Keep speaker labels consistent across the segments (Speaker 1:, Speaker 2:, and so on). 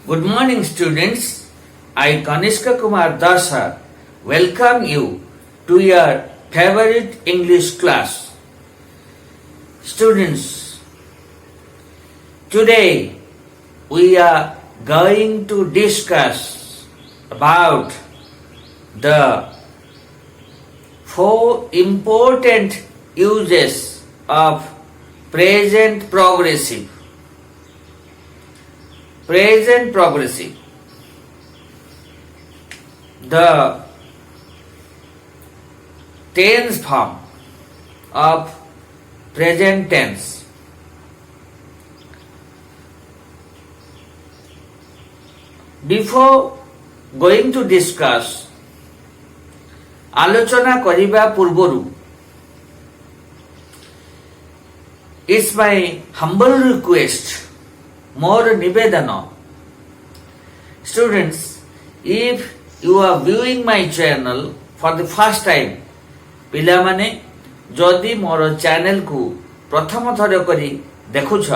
Speaker 1: Good morning, students. I, Kanishka Kumar Dasa, welcome you to your favorite English class. Students, today we are going to discuss about the 4 important uses of present progressive. Present progressive. The tense form of present tense. Before going to discuss, আলোচনা করিবা পূর্বরু, it's my humble request, more nivedana. Students, if you are viewing my channel for the first time, ପିଲାମାନେ ଯଦି ମୋର channel କୁ ପ୍ରଥମ ଥର କରି ଦେଖୁଛ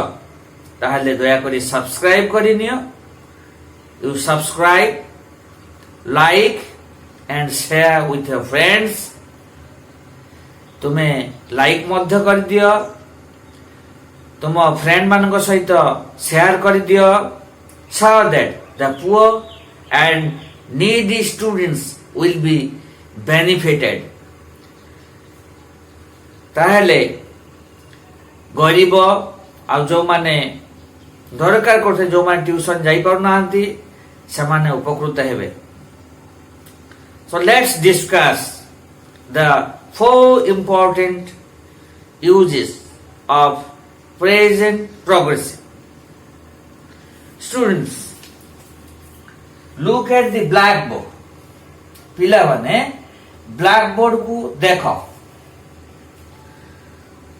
Speaker 1: ତାହେଲେ ଦୟାକରି ସବସ୍କ୍ରାଇବ କରିନିଅ. You subscribe, like and share with your friends. ତୁମେ ଲାଇକ୍ ମଧ୍ୟ କରିଦିଅ, ତୁମ ଫ୍ରେଣ୍ଡ ମାନଙ୍କ ସହିତ ସେୟାର କରିଦିଅ, so that the poor and needy students will be benefited. ତାହେଲେ ଗରିବ ଆଉ ଯେଉଁମାନେ ଦରକାର କରୁଥିଲେ, ଯେଉଁମାନେ ଟ୍ୟୁସନ ଯାଇପାରୁନାହାନ୍ତି ସେମାନେ ଉପକୃତ ହେବେ. So let's discuss the 4 important uses of present progressive. Students, look at the blackboard. ପିଲାମାନେ blackboard କୁ ଦେଖ.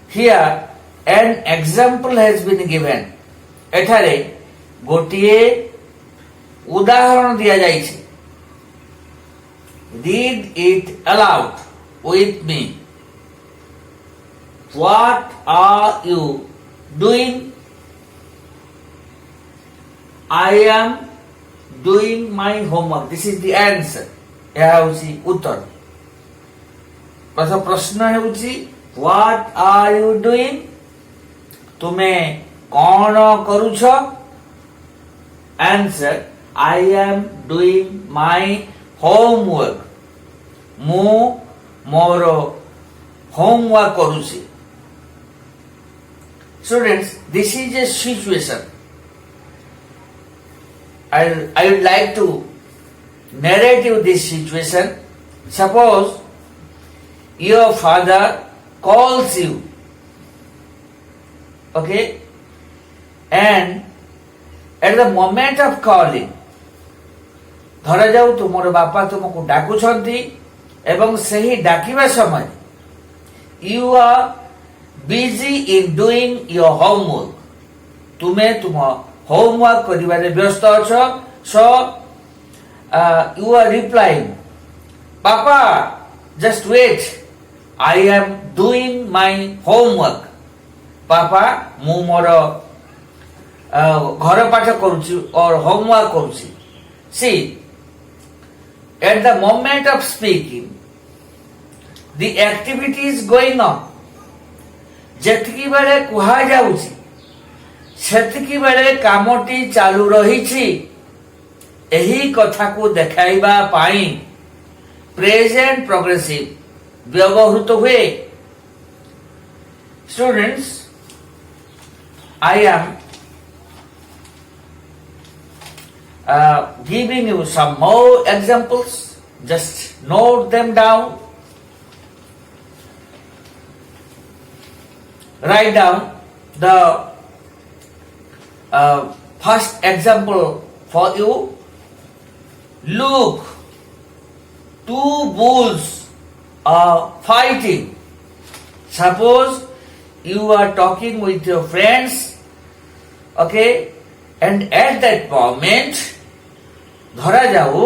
Speaker 1: Here an example has been given. ଏଠାରେ ଗୋଟିଏ ଉଦାହରଣ ଦିଆଯାଇଛି. Read it aloud with me. What are you doing? I am doing my homework. This is the answer. ଏହା ହେଉଛି ଉତ୍ତର. ପ୍ରଶ୍ନ ହେଉଛି what are you doing? ତୁମେ କ'ଣ କରୁଛ? Answer, I am doing my homework. ମୁଁ ମୋର homework କରୁଛି. Students, this is a situation. I would like to narrate you this situation. Suppose your father calls you, okay, and at the moment of calling, ଧରାଯାଉ ତୁମର ବାପା ତୁମକୁ ଡାକୁଛନ୍ତି ଏବଂ ସେହି ଡାକିବା ସମୟରେ you are busy in doing your homework. ତୁମେ ତୁମ homework କରିବାରେ ବ୍ୟସ୍ତ ଅଛ. So you are replying, Papa, just wait, I am doing my homework. Papa, ମୁଁ ମୋର ଘର ପାଠ କରୁଛି or homework କରୁଛି. See, at the moment of speaking, the activity is going on. ଯେତିକି ବେଳେ କୁହାଯାଉଛି ସେତିକି ବେଳେ କାମଟି ଚାଲୁ ରହିଛି. ଏହି କଥାକୁ ଦେଖାଇବା ପାଇଁ ପ୍ରେଜେଣ୍ଟ ପ୍ରୋଗ୍ରେସିଭ ବ୍ୟବହୃତ ହୁଏ. Students, I am giving you some more examples. Just note them down. Write down the first example for you. Look, 2 bulls are fighting. Suppose you are talking with your friends, okay, and at that moment, ଧରାଯାଉ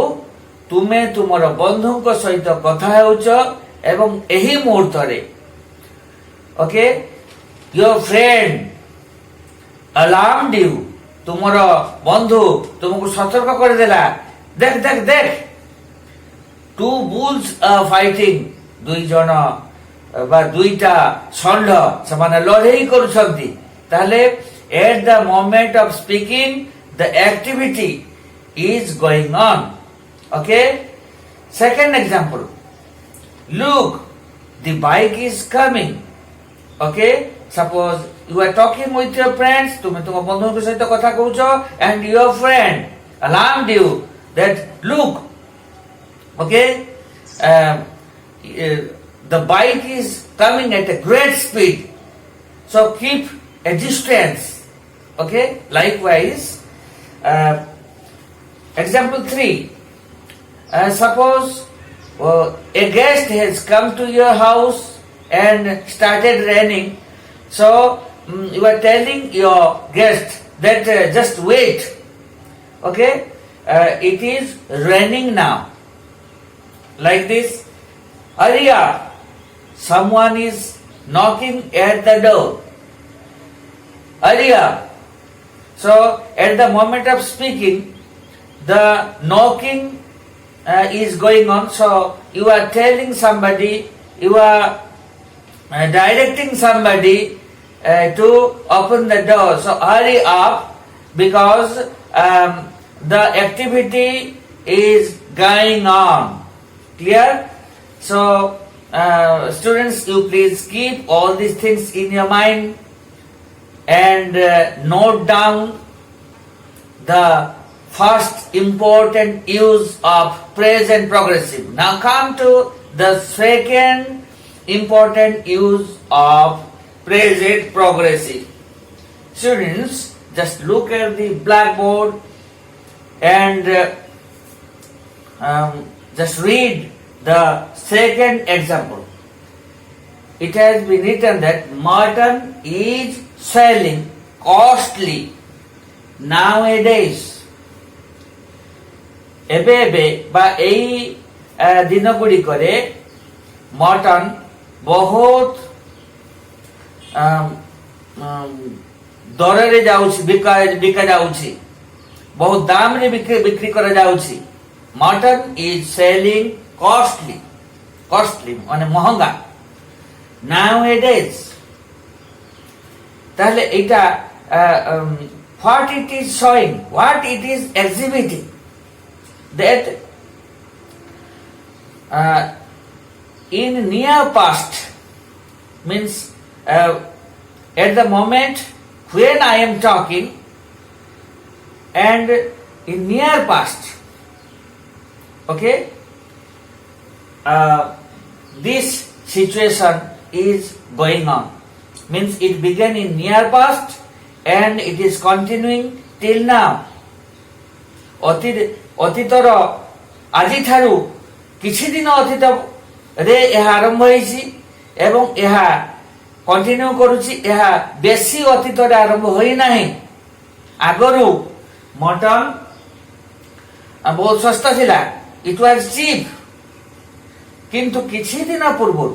Speaker 1: ତୁମେ ତୁମର ବନ୍ଧୁଙ୍କ ସହିତ କଥା ହେଉଛ ଏବଂ ଏହି ମୁହୂର୍ତ୍ତରେ, okay, your friend alarmed you तुमर बंधु तुमको सतर्क कर देला देख देख देख टू बुल्स फाइटिंग दुई जन बा दुईटा षंढ से लड़ाई करुछंती ताहले at the moment of speaking the activity is going on okay second example look the bike is coming okay suppose you are talking with your friends तुम तुम बंधु के सहित कथा कहूछो and your friend alarmed you that look okay the bike is coming at a great speed so keep a distance okay likewise example 3 suppose a guest has come to your house and started raining so you are telling your guest that just wait okay it is raining now like this hurry up someone is knocking at the door hurry up so at the moment of speaking the knocking is going on so you are telling somebody you are directing somebody to open the door so hurry up because the activity is going on clear so students you please keep all these things in your mind and note down the first important use of present progressive now come to the second important use of present progressive students just look at the blackboard and just read the second example it has been written that mutton is selling costly nowadays ଏବେ ଏବେ ବା ଏଇ ଦିନ ଗୁଡ଼ିକରେ mutton ବହୁତ ଦରରେ ଯାଉଛି ବିକା ଯାଉଛି ବହୁତ ଦାମରେ ବିକ୍ରି କରାଯାଉଛି ମଟନ ଇଜ ସେଲିଂ କଷ୍ଟଲି ମାନେ ମହଙ୍ଗା nowadays ତାହେଲେ ଏଇଟା what it is showing what it is exhibiting that in near past means at the moment when I am talking and in near past okay this situation is going on means it began in near past and it is continuing till now ଅତୀତର ଆଜିଠାରୁ କିଛି ଦିନ ଅତୀତରେ ଏହା ଆରମ୍ଭ ହୋଇଛି ଏବଂ ଏହା କଣ୍ଟିନ୍ୟୁ କରୁଛି ଏହା ବେଶୀ ଅତୀତରେ ଆରମ୍ଭ ହୋଇନାହିଁ ଆଗରୁ ମଟନ ବହୁତ ଶସ୍ତା ଥିଲା ଇଟ୍ ୱାଜ ଚିପ୍ କିନ୍ତୁ କିଛି ଦିନ ପୂର୍ବରୁ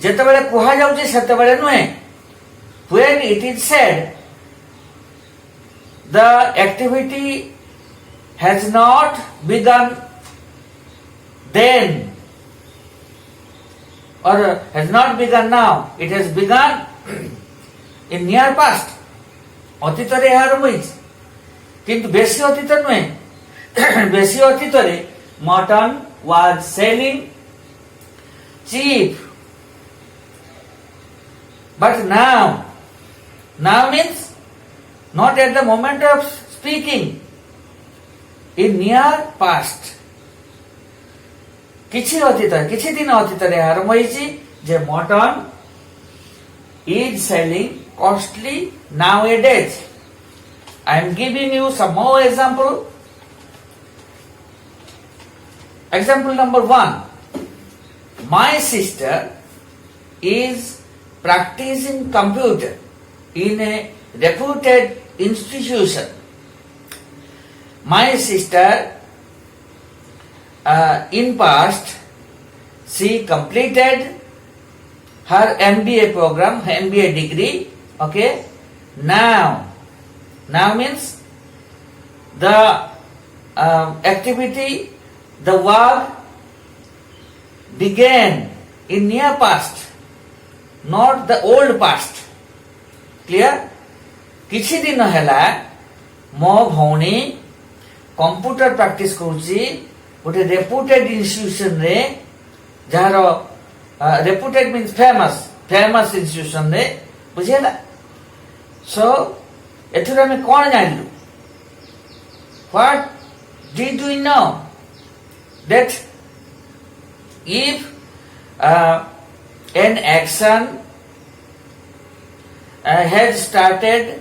Speaker 1: ଯେତେବେଳେ କୁହାଯାଉଛି ସେତେବେଳେ ନୁହେଁ when it is said the activity has not begun then or has not begun now it has begun in near past ଅତୀତରେ ଏହା ଆରମ୍ଭ ହୋଇଛି କିନ୍ତୁ ବେଶୀ ଅତୀତ ନୁହେଁ ବେଶୀ ଅତୀତରେ mutton was selling cheap but now means not at the moment of speaking in near past କିଛି ଦିନ ଅତୀତରେ ଆରମ୍ଭ ହୋଇଛି ଯେ mutton is selling costly nowadays I am giving you some more example number 1 my sister is practicing computer in a reputed institution my sister in past she completed her MBA program MBA degree okay now Now means the activity, the work began in near past, not the old past. Clear? किछि दिन हैला मो भौणी computer practice करूची गोटे reputed institution रे जार reputed means famous institution रे बुझेला. सो एथुरा में कोन जानलु, what did we know that if an action has started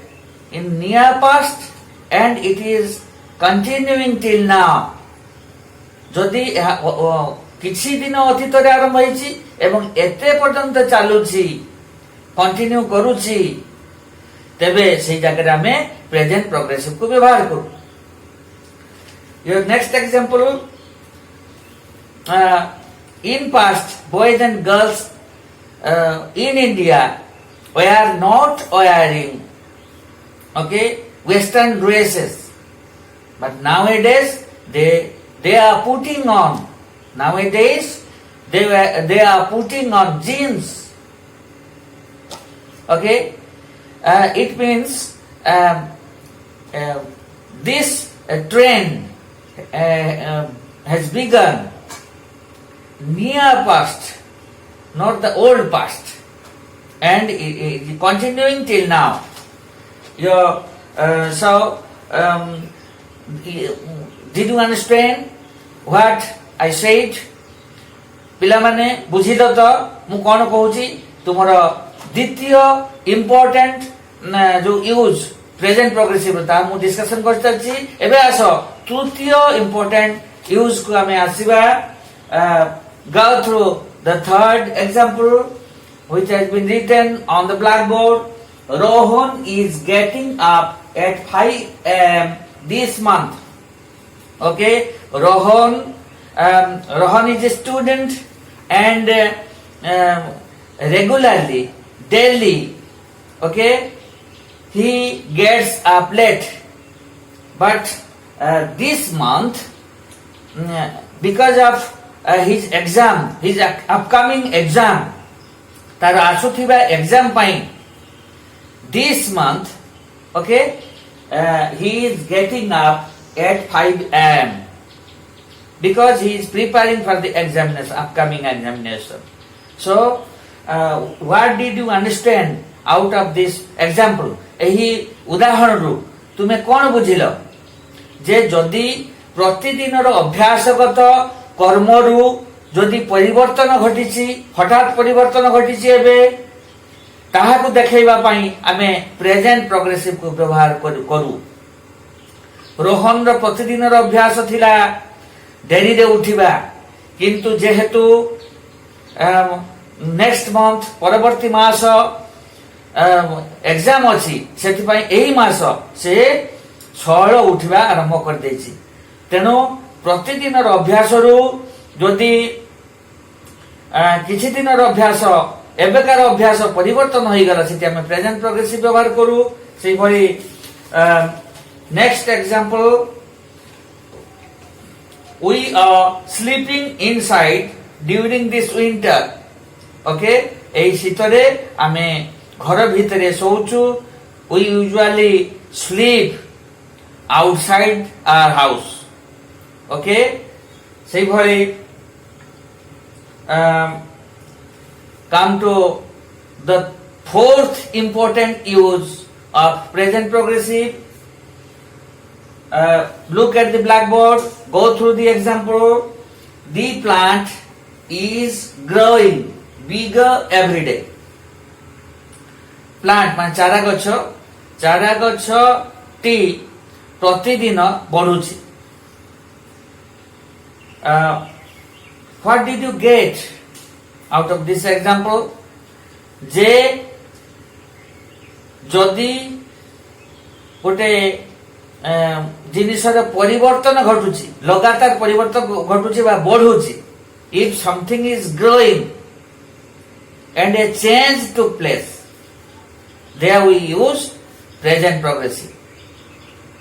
Speaker 1: in near past and it is continuing till now, जदि किछि दिन अतीत रे आरंभ होईची एवं एते पर्यंत चालुची कंटिन्यू करूची, तेबे सेही जगह में प्रेजेंट प्रोग्रेसिव को व्यवहार करू. Your next example, in past boys and girls in India were not wearing western dresses, but nowadays they are putting on, nowadays they are putting on jeans. It means this trend has begun near past, not the old past, and it continuing till now. Did you understand what I said? पिला माने बुझिल तो मु कोन कहूची, तुमरो द्वितीय important जो use present progressive ता मु discussion करतछि. एबे आसो तृतीय इंपोर्टेंट यूज को हमें आसीबा. Go through the third example which has been written on the blackboard. Rohan is getting up at 5 a.m. this month. Rohan is a student and regularly, daily, he gets up late. But this month, because of his exam, his upcoming exam, तार आसुथिबा exam pi, this month, he is getting up at 5 a.m. because he is preparing for the examination, upcoming examination. So, what did you understand out of this example? एही उदाहरण रु तुमे कोन बुझिलो जे जदि प्रतिदिन रो अभ्यासगत कर्मरु जदि परिवर्तन घटिछि, हठात परिवर्तन घटिछि, एबे ताहाकु देखैबा पई आमे प्रेजेंट प्रोग्रेसिव को व्यवहार करू. रोहन रो प्रतिदिन रो अभ्यास थिला देरी रे उठिबा, किंतु जेहेतु नेक्स्ट मंथ परवर्ती मास एग्जाम अछि, सेति पई एही मास से 6 उठिबा आरंभ कर देछि. तेनो प्रतिदिन रो अभ्यास रु जदि किछि दिन रो अभ्यास एबेकार अभ्यास परिवर्तन होई गला, सेति हम प्रेजेंट प्रोग्रेसिव व्यवहार करू. सेही भली next example, we are sleeping inside during this winter. एही शीतरे आमे घर भितरे सोउचु. we usually sleep outside our house. सेही भली come to the fourth important use of present progressive. Look at the blackboard, go through the example. The plant is growing bigger every day. Plant मान चारा गछ T प्रतिदिन बढ़ुछि. What did you get out of this example? जे जदि गोटे जिनिसर परिवर्तन घटुछि, लगातार परिवर्तन घटुछि बा बढ़ुछि, if something is growing and a change took place, there we use present progressive.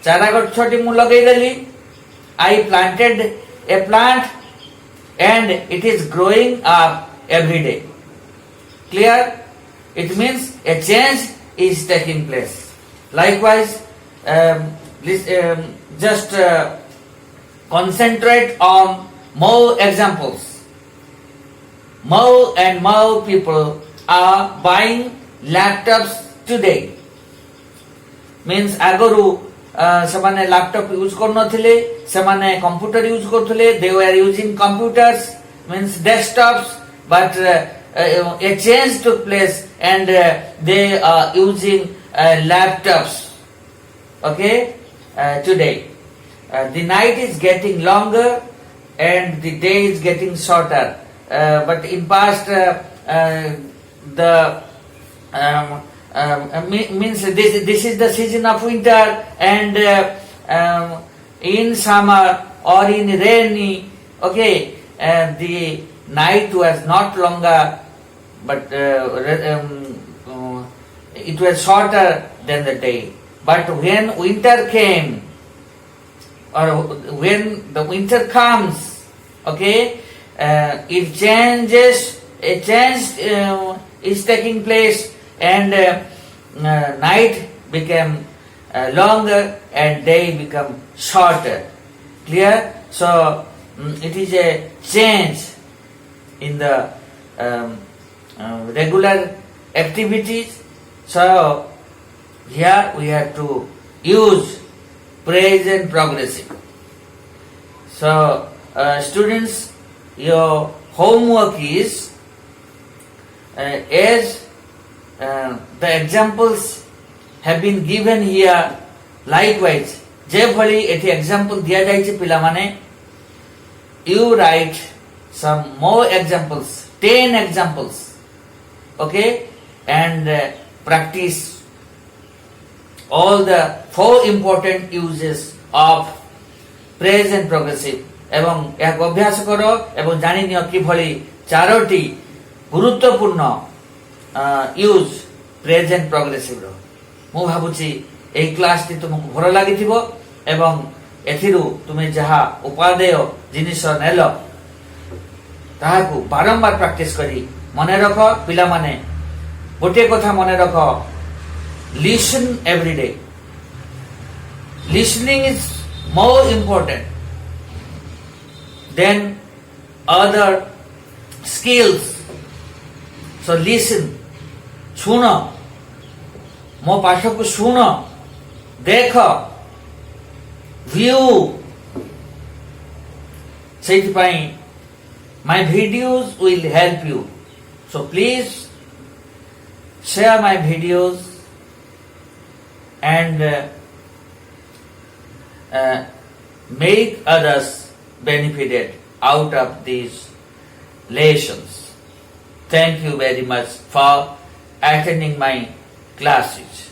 Speaker 1: चारा गछटी मु लगेदेली. I planted a plant and it is growing up every day. Clear? It means a change is taking place. Likewise, just concentrate on more examples. More and more people are buying laptops today. Means aguru ସେମାନେ laptop use କରୁନଥିଲେ, ସେମାନେ computer use କରୁଥିଲେ. They were using computers, means desktops, but a change took place and they are using laptops. Okay, today the night is getting longer and the day is getting shorter. But in past the means this is the season of winter, and in summer or in rainy, okay, the night was not longer, but it was shorter than the day. But when winter came, or when the winter comes, okay, it changes, a change is taking place, and night became longer and day become shorter. Clear? So it is a change in the regular activities. So here we have to use present progressive. So students, your homework is as the examples have been given here. Likewise, ଯେଭଳି ଏଠି example ଦିଆଯାଇଛି ପିଲାମାନେ, you write some more examples, 10 examples, okay, and practice all the 4 important uses of present progressive. ଏବଂ ଏହାକୁ ଅଭ୍ୟାସ କର ଏବଂ ଜାଣିନିଅ କିଭଳି 4ଟି ଗୁରୁତ୍ୱପୂର୍ଣ୍ଣ यूज प्रेजेंट प्रोग्रेसिव रो. मु भाबुची एई क्लास टी तुमको भल लागिथिबो एवं एथिरु तुमे जहा उपादेय जिनिस नेलो ताहाकु बारंबार प्रैक्टिस करी मने रख. पिला माने गोटे कथा मने रख, listen every day. Listening is more important than other skills. So listen, शुण, मो पाठ को शुण, देख, व्यू. से my videos will help you. So please share my videos and make others benefited out of these lessons. Thank you very much for attending my classes.